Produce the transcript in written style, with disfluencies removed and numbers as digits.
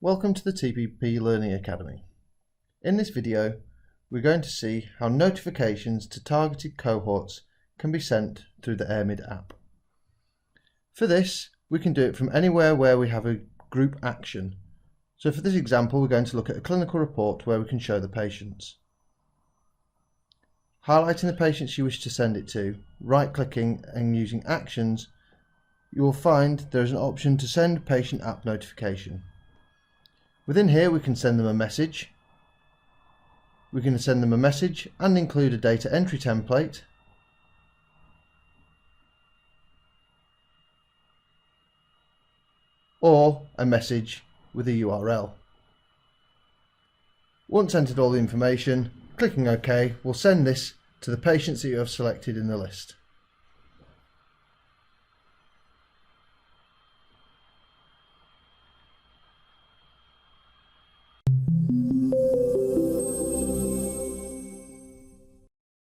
Welcome to the TPP Learning Academy. In this video, we're going to see how notifications to targeted cohorts can be sent through the Airmid app. For this, we can do it from anywhere where we have a group action. So for this example, we're going to look at a clinical report where we can show the patients. Highlighting the patients you wish to send it to, right-clicking and using actions, you will find there is an option to send patient app notification. Within here we can send them a message. We can send them a message and include a data entry template. Or a message with a URL. Once entered all the information, clicking OK will send this to the patients that you have selected in the list.